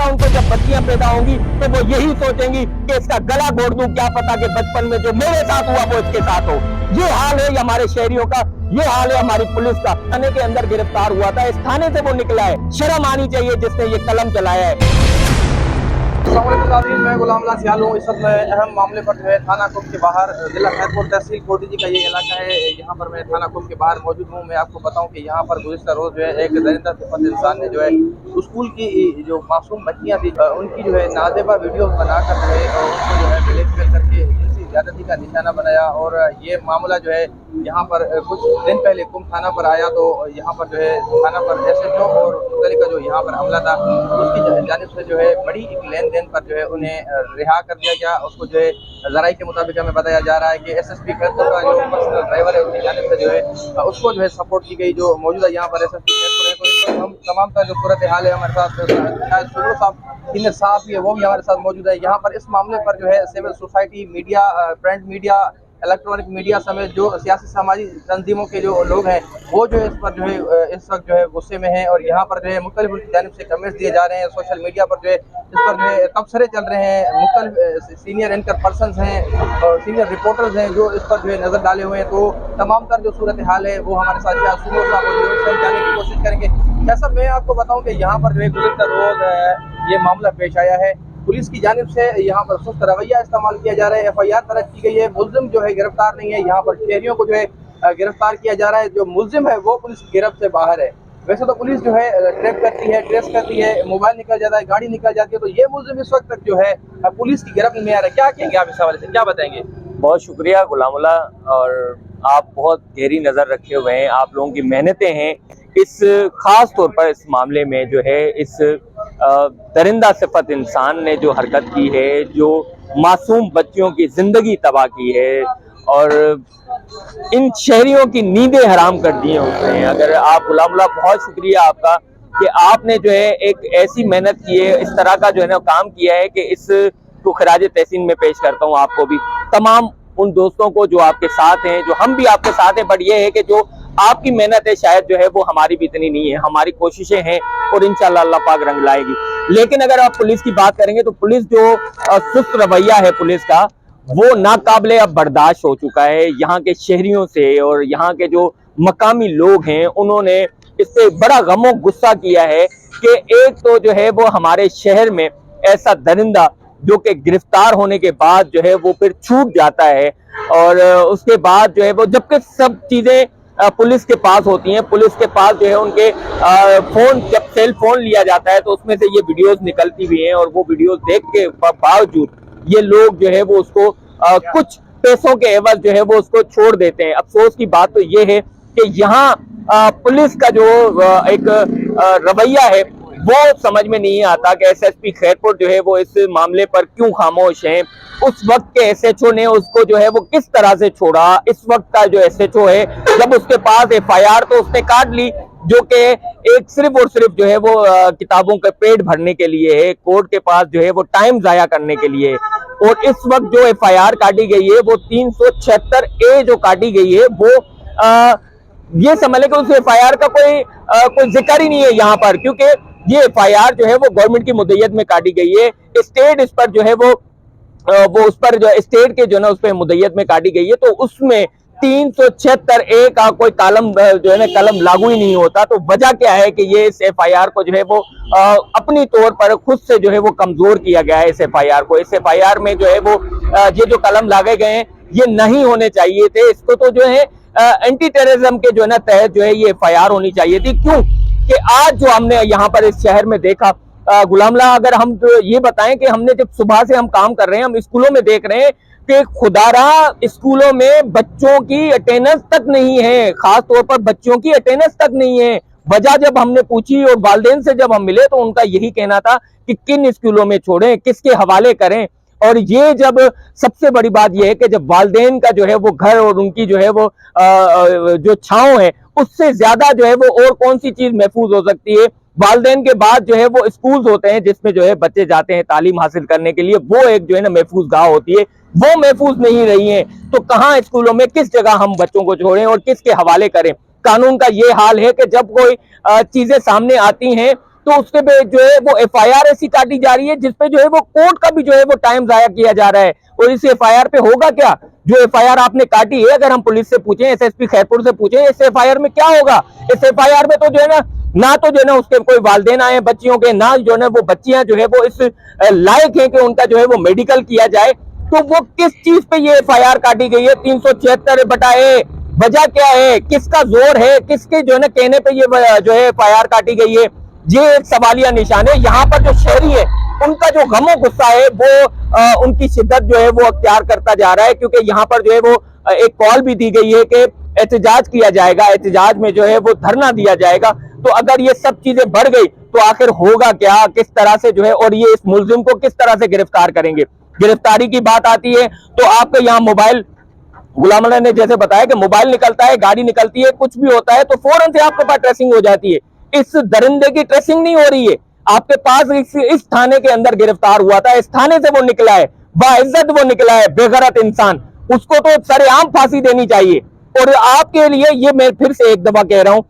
लगता है उनको जब बच्चियां पैदा होंगी तो वो यही सोचेंगी कि इसका गला घोट दूं, क्या पता कि बचपन में जो मेरे साथ हुआ वो इसके साथ हो। ये हाल है हमारे शहरियों का, ये हाल है हमारी पुलिस का। थाने के अंदर गिरफ्तार हुआ था, इस थाने से वो निकला है। शर्म आनी चाहिए जिसने ये कलम चलाया है। मैं गुलाम अल्लाह सियाल हूँ। इस वक्त मैं अहम मामले पर जो है थाना कुम के बाहर जिला खैरपुर तहसील कोटी जी का ये इलाका है, यहाँ पर मैं थाना कुम के बाहर मौजूद हूँ। मैं आपको बताऊँ कि यहाँ पर गुज़िश्ता रोज़ जो है एक दरिंदा सिफत इंसान ने जो है स्कूल की जो मासूम बच्चियाँ थी उनकी जो है नाजेबा वीडियो बनाकर जो है उनको जो है ब्लैकमेल करके जिनसी ज़्यादती का निशाना बनाया। और ये मामला जो है यहाँ पर कुछ दिन पहले कुम थाना पर आया तो यहाँ पर जो है थाना पर SHO और मुतल्लिका जो यहाँ पर हमला था उसकी जानिब से जो है बड़ी एक लेन देन पर जो है उन्हें रिहा कर दिया गया। उसको जो है ज़राई के मुताबिक हमें बताया जा रहा है कि SSP खैरपुर का जो पर्सनल ड्राइवर है उसकी जानिब से जो है उसको जो है सपोर्ट की गई। जो मौजूदा यहाँ पर SSP खैरपुर है, तो इस वक्त हम तमाम का जो सूरत हाल है हमारे साथ शायद सुब्रो साहब सीनियर साहब भी है, वो भी हमारे साथ मौजूद है। यहाँ पर इस मामले पर जो है civil society, media, print media, electronic media समेत जो सियासी समाजी तंजीमों के जो लोग हैं वो जो है इस पर जो है इस वक्त जो है गुस्से में हैं। और यहाँ पर जो है मुख्तलिफ उनकी जानिब से कमेंट्स दिए जा रहे हैं। सोशल मीडिया पर जो है इस पर जो है तबसरे चल रहे हैं। मुख्तलिफ सीनियर एंकर पर्सनस हैं और सीनियर रिपोर्टर्स हैं जो इस पर जो है नज़र डाले हुए हैं। तो तमाम तर जो सूरत हाल है वो हमारे साथ यहाँ सुबह साहब जाने की कोशिश करेंगे। जैसा मैं आपको बताऊँ कि यहाँ पर जो है गुज़िश्ता रोज़ ये मामला पेश आया है। पुलिस की जानिब से यहाँ पर सुस्त रवैया इस्तेमाल किया जा रहा है। FIR दर्ज की गई है। मुल्जिम जो है गिरफ्तार नहीं है। यहाँ पर शहरियों को जो है गिरफ्तार किया जा रहा है। जो मुल्जिम है वो पुलिस की गिरफ्त से बाहर है। वैसे तो पुलिस जो है ट्रैप करती है, ट्रेस करती है, मोबाइल निकल जाता है, गाड़ी निकल जाती है, तो ये मुल्जिम इस वक्त तक जो है पुलिस की गिरफ्त में आ रहा है। क्या कहेंगे आप इस हवाले से, क्या बताएंगे? बहुत शुक्रिया गुलामुल्लाह, और आप बहुत गहरी नज़र रखे हुए हैं। आप लोगों की मेहनतें हैं इस खास तौर पर इस मामले में जो है इस दरिंदा सिफत इंसान ने जो हरकत की है, जो मासूम बच्चियों की ज़िंदगी तबाह की है और इन शहरियों की नींदें हराम कर दी हैं उसने। अगर आप गुलामुल्लाह, बहुत शुक्रिया आपका कि आपने जो है एक ऐसी मेहनत की है, इस तरह का जो है ना काम किया है कि इसको खराज तहसीन में पेश करता हूँ आपको भी, तमाम उन दोस्तों को जो आपके साथ हैं, जो हम भी आपके साथ हैं। बट ये है कि जो आपकी मेहनत है शायद जो है वो हमारी भी इतनी नहीं है। हमारी कोशिशें हैं और इंशाल्लाह अल्लाह पाक रंग लाएगी। लेकिन अगर आप पुलिस की बात करेंगे तो पुलिस जो सुस्त रवैया है पुलिस का, वो नाकाबिले अब बर्दाश्त हो चुका है। यहाँ के शहरियों से और यहाँ के जो मकामी लोग हैं उन्होंने इससे बड़ा गमो गुस्सा किया है कि एक तो जो है वो हमारे शहर में ऐसा दरिंदा जो कि गिरफ्तार होने के बाद जो है वो फिर छूट जाता है और उसके बाद जो है वो, जबकि सब चीजें पुलिस के पास होती हैं, पुलिस के पास जो है उनके फोन, जब सेल फोन लिया जाता है तो उसमें से ये वीडियोस निकलती भी हैं और वो वीडियोस देख के बावजूद ये लोग जो है वो उसको कुछ पैसों के एवज जो है वो उसको छोड़ देते हैं। अफसोस की बात तो ये है कि यहाँ पुलिस का जो एक रवैया है वो समझ में नहीं आता कि SSP खैरपुर जो है वो इस मामले पर क्यों खामोश हैं। उस वक्त के SHO ने उसको जो है वो किस तरह से छोड़ा। इस वक्त का जो SHO है, जब उसके पास FIR तो उसने काट ली, जो कि एक सिर्फ और सिर्फ जो है वो किताबों के पेट भरने के लिए है, कोर्ट के पास जो है वो टाइम जाया करने के लिए। और इस वक्त जो FIR काटी गई है वो 376A जो काटी गई है वो ये समझ लें कि उस FIR का कोई जिक्र ही नहीं है यहाँ पर, क्योंकि ये FIR जो है वो गवर्नमेंट की मुद्दत में काटी गई है। स्टेट इस पर जो है वो उस पर जो स्टेट के जो है ना उस पर मुद्दत में काटी गई है, तो उसमें 376A का कोई कलम जो है ना कलम लागू ही नहीं होता। तो वजह क्या है कि ये इस FIR को जो है वो अपनी तौर पर खुद से जो है वो कमजोर किया गया है। इस FIR को, इस FIR में जो है वो ये जो कलम लागे गए हैं ये नहीं होने चाहिए थे। इसको तो जो है एंटी टेररिज्म के जो है ना तहत जो है ये FIR होनी चाहिए थी। क्यों कि आज जो हमने यहाँ पर इस शहर में देखा, गुलामुल्लाह, अगर हम तो ये बताएं कि हमने जब सुबह से हम काम कर रहे हैं, हम स्कूलों में देख रहे हैं कि खुदारा स्कूलों में बच्चों की अटेंडेंस तक नहीं है, खास तौर पर बच्चों की अटेंडेंस तक नहीं है। वजह जब हमने पूछी और वालिदैन से जब हम मिले तो उनका यही कहना था कि किन स्कूलों में छोड़ें, किसके हवाले करें। और ये जब सबसे बड़ी बात यह है कि जब वालिदैन का जो है वो घर और उनकी जो है वो जो छांव है उससे ज्यादा जो है वो और कौन सी चीज महफूज हो सकती है। वालिदैन के बाद जो है वो स्कूल्स होते हैं जिसमें जो है बच्चे जाते हैं तालीम हासिल करने के लिए, वो एक जो है ना महफूज गाह होती है, वो महफूज नहीं रही है। तो कहाँ स्कूलों में किस जगह हम बच्चों को छोड़ें और किसके हवाले करें। कानून का ये हाल है कि जब कोई चीजें सामने आती हैं तो उसके पे जो है वो FIR ऐसी काटी जा रही है जिसपे जो है वो कोर्ट का भी जो है वो टाइम जाया किया जा रहा है। और इस FIR पे होगा क्या? जो FIR आपने काटी है, अगर हम पुलिस से पूछें, SSP खैरपुर से पूछें, इस FIR में क्या होगा? इस FIR में तो जो है ना तो जो है ना उसके कोई वालिदैन आए बच्चियों के, ना जो है ना वो बच्चियां जो है वो इस लायक है कि उनका जो है वो मेडिकल किया जाए। तो वो किस चीज पे ये FIR काटी गई है? 376/A वजह क्या है? किसका जोर है? किसके जो है ना कहने पे ये जो है FIR काटी गई है? ये एक सवालिया निशान है। यहाँ पर जो शहरी है उनका जो गमो गुस्सा है वो उनकी शिद्दत जो है वो अख्तियार करता जा रहा है, क्योंकि यहाँ पर जो है वो एक कॉल भी दी गई है कि एहतजाज किया जाएगा, एहतजाज में जो है वो धरना दिया जाएगा। तो अगर ये सब चीजें बढ़ गई तो आखिर होगा क्या, किस तरह से जो है, और ये इस मुलजिम को किस तरह से गिरफ्तार करेंगे? गिरफ्तारी की बात आती है तो आपके यहाँ मोबाइल, गुलाम अली ने जैसे बताया कि मोबाइल निकलता है, गाड़ी निकलती है, कुछ भी होता है तो फौरन से आपके पास ट्रेसिंग हो जाती है। इस दरिंदे की ट्रेसिंग नहीं हो रही है। आपके पास इस थाने के अंदर गिरफ्तार हुआ था, इस थाने से वो निकला है, बाइज्जत वो निकला है, बेगैरत इंसान, उसको तो सरेआम फांसी देनी चाहिए। और आपके लिए ये मैं फिर से एक दफा कह रहा हूं,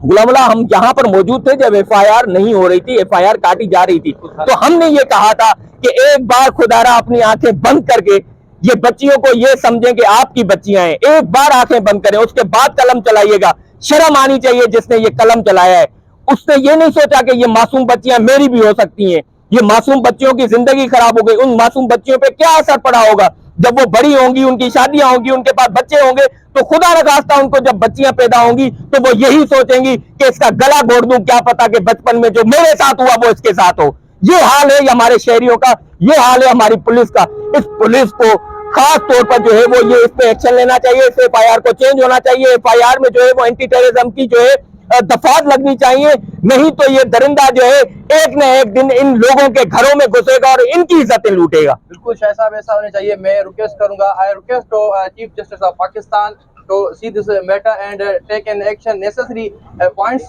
गुलाम अली, हम यहाँ पर मौजूद थे जब FIR नहीं हो रही थी, FIR काटी जा रही थी, तो हमने ये कहा था कि एक बार खुदारा अपनी आंखें बंद करके ये बच्चियों को ये समझें कि आपकी बच्चियां हैं, एक बार आंखें बंद करें, उसके बाद कलम चलाइएगा। शर्म आनी चाहिए जिसने ये कलम चलाया है। उसने ये नहीं सोचा कि ये मासूम बच्चियां मेरी भी हो सकती हैं, ये मासूम बच्चियों की जिंदगी खराब हो गई। उन मासूम बच्चियों पे क्या असर पड़ा होगा जब वो बड़ी होंगी, उनकी शादियां होंगी, उनके पास बच्चे होंगे, तो खुदा न खास्ता उनको जब बच्चियां पैदा होंगी तो वो यही सोचेंगी कि इसका गला घोट दूं, क्या पता कि बचपन में जो मेरे साथ हुआ वो इसके साथ हो। ये हाल है हमारे शहरियों का, ये हाल है हमारी पुलिस का। इस पुलिस को खास तौर पर जो है वो ये इस पे एक्शन लेना चाहिए, इस FIR को चेंज होना चाहिए। FIR में जो है वो एंटी टेररिज्म की जो है दफात लगनी चाहिए, नहीं तो ये दरिंदा जो है एक न एक दिन इन लोगों के घरों में घुसेगा और इनकी इज्जतें लूटेगा। बिल्कुल शाह साहब, ऐसा होना चाहिए। मैं रिक्वेस्ट करूंगा, I request to chief justice of Pakistan to see this matter and take an action necessary points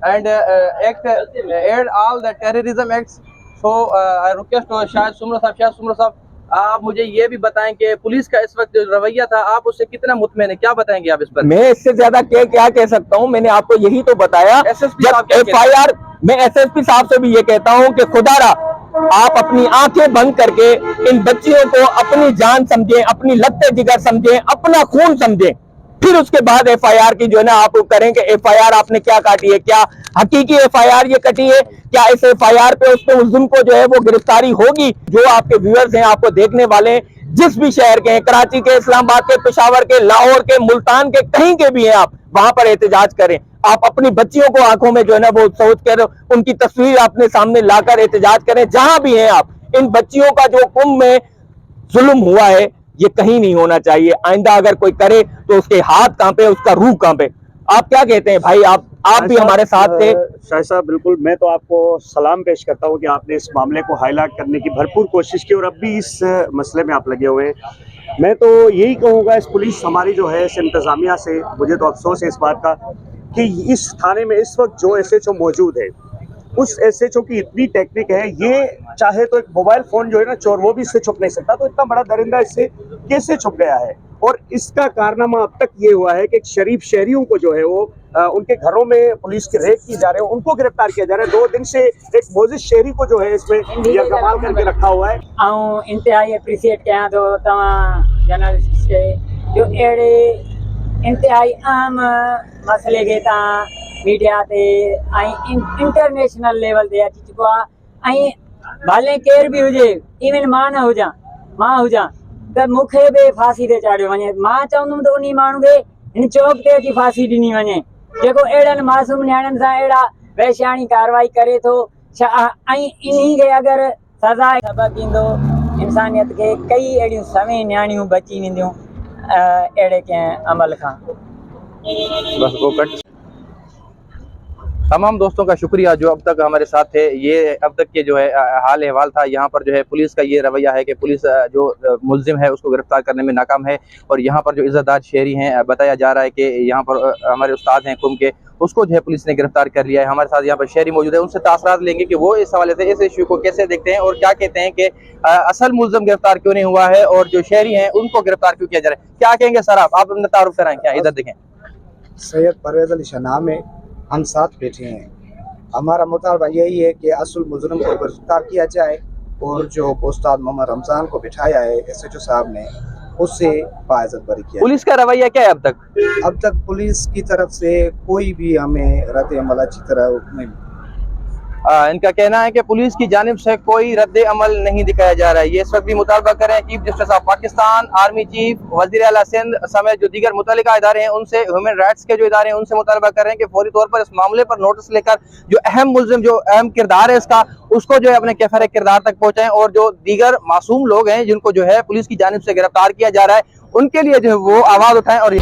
and act aid all the terrorism acts. So I request to शायद सुमरा साहब, आप मुझे ये भी बताएं कि पुलिस का इस वक्त जो रवैया था आप उससे कितना मुतमईन है, क्या बताएंगे आप इस पर? मैं इससे ज्यादा क्या कह सकता हूँ, मैंने आपको यही तो बताया। FIR मैं SSP साहब से भी ये कहता हूँ कि खुदारा आप अपनी आंखें बंद करके इन बच्चियों को अपनी जान समझें, अपनी लत्ते जिगर समझें, अपना खून समझें, फिर उसके बाद FIR की जो है ना आप करें कि FIR आपने क्या काटी है, क्या हकीकी FIR ये कटी है, क्या इस FIR पे उस मुल्जिम को जो है वो गिरफ्तारी होगी। जो आपके व्यूअर्स हैं, आपको देखने वाले हैं, जिस भी शहर के हैं, कराची के, इस्लामाबाद के, पेशावर के, लाहौर के, मुल्तान के, कहीं के भी हैं, आप वहां पर एहतजाज करें। आप अपनी बच्चियों को आंखों में जो है ना वो सोच कर उनकी तस्वीर अपने सामने लाकर एहतजाज करें, जहां भी हैं आप। इन बच्चियों का जो कुम में जुल्म हुआ है ये कहीं नहीं होना चाहिए। आइंदा अगर कोई करे तो उसके हाथ कांपे, उसका रूह कांपे। आप क्या कहते हैं भाई? आप भी हमारे साथ थे। शाह साहब, बिल्कुल, मैं तो आपको सलाम पेश करता हूं कि आपने इस मामले को हाईलाइट करने की भरपूर कोशिश की और अब भी इस मसले में आप लगे हुए हैं। मैं तो यही कहूँगा, इस पुलिस हमारी जो है इस इंतज़ामिया से मुझे तो अफसोस है इस बात का कि इस थाने में इस वक्त जो SHO मौजूद है, उस SHO की इतनी टेक्निक है, ये चाहे तो एक मोबाइल फोन जो है ना चोर, वो भी इससे छुप नहीं सकता। तो इतना बड़ा दरिंदा इससे कैसे छुप गया है? और इसका कारनामा अब तक ये हुआ है कि एक शरीफ शहरियों को जो है वो उनके घरों में पुलिस की रेड की जा रहे हैं, उनको गिरफ्तार किया जा रहा है। 2 दिन से एक मोजिस शहरी को जो है इसमें यरगमाल करके रखा हुआ है। इंतहाई अप्रिशिएट कयां तो तव्हां जर्नलिस्ट खे जो अहिड़े इंतहाई अहम मसइले खे तव्हां मीडिया ते इंटरनेशनल लेवल ते अची चुको आहे। ऐं भले केर बि हुजे, इवन मां न हुजां, मां हुजां त मूंखे बि फांसी ते चाढ़ियो वञे। मां चवंदुमि त उन माण्हू खे हिन चौक ते अची फांसी ॾिनी वञे जेको अहिड़नि मासूम नियाणियुनि सां अहिड़ा वैश्याणी कार्रवाई करे थो। ऐं इन्ही खे अगरि सज़ा सबक़ ईंदो इंसानियत खे, कई अहिड़ियूं सवें नियाणियूं बची वेंदियूं अहिड़े कंहिं अमल खां। बस वो कट। तमाम दोस्तों का शुक्रिया जो अब तक हमारे साथ थे। ये अब तक के जो है हाल अहवाल था। यहाँ पर जो है पुलिस का ये रवैया है कि पुलिस जो मुल्जिम है उसको गिरफ्तार करने में नाकाम है। और यहाँ पर जो इज़्ज़तदार शहरी हैं, बताया जा रहा है कि यहाँ पर हमारे उस्ताद हैं कुम के, उसको जो है पुलिस ने गिरफ्तार कर लिया है। हमारे साथ यहाँ पर शहरी मौजूद है, उनसे तासरात लेंगे कि वो इस हवाले से इस इशू को कैसे देखते हैं और क्या कहते हैं कि असल मुल्जिम गिरफ्तार क्यों नहीं हुआ है और जो शहरी हैं उनको गिरफ्तार क्यों किया जा रहा है। क्या कहेंगे सर? आप अपना तारुफ कराएं। क्या इधर देखें, सैयद परवेज़ अली शाह नाम है, हम साथ बैठे हैं। हमारा मुतालबा यही है कि असल मुजरिम को गिरफ्तार किया जाए और जो उस्ताद मोहम्मद रमजान को बिठाया है SHO साहब ने उससे बाइज्जत बरी किया। पुलिस का रवैया क्या है अब तक? अब तक पुलिस की तरफ से कोई भी हमें रद्द अमल अच्छी तरह नहीं। इनका कहना है कि पुलिस की जानिब से कोई रद्द अमल नहीं दिखाया जा रहा है। ये इस वक्त भी मुतालबा कर रहे हैं chief justice of Pakistan, army chief, वज़ीर आला सिंध समेत जो दीगर मुतल्लिका इदारे हैं उनसे, ह्यूमन राइट्स के जो इदारे हैं उनसे मुतालबा कर रहे हैं कि फौरी तौर पर इस मामले पर नोटिस लेकर जो अहम मुल्जिम, जो अहम किरदार है इसका, उसको जो है अपने कैफर किरदार तक पहुंचाएं और जो दीगर मासूम लोग हैं जिनको जो है पुलिस की जानिब से गिरफ्तार किया जा रहा है उनके लिए जो है वो आवाज उठाएं। और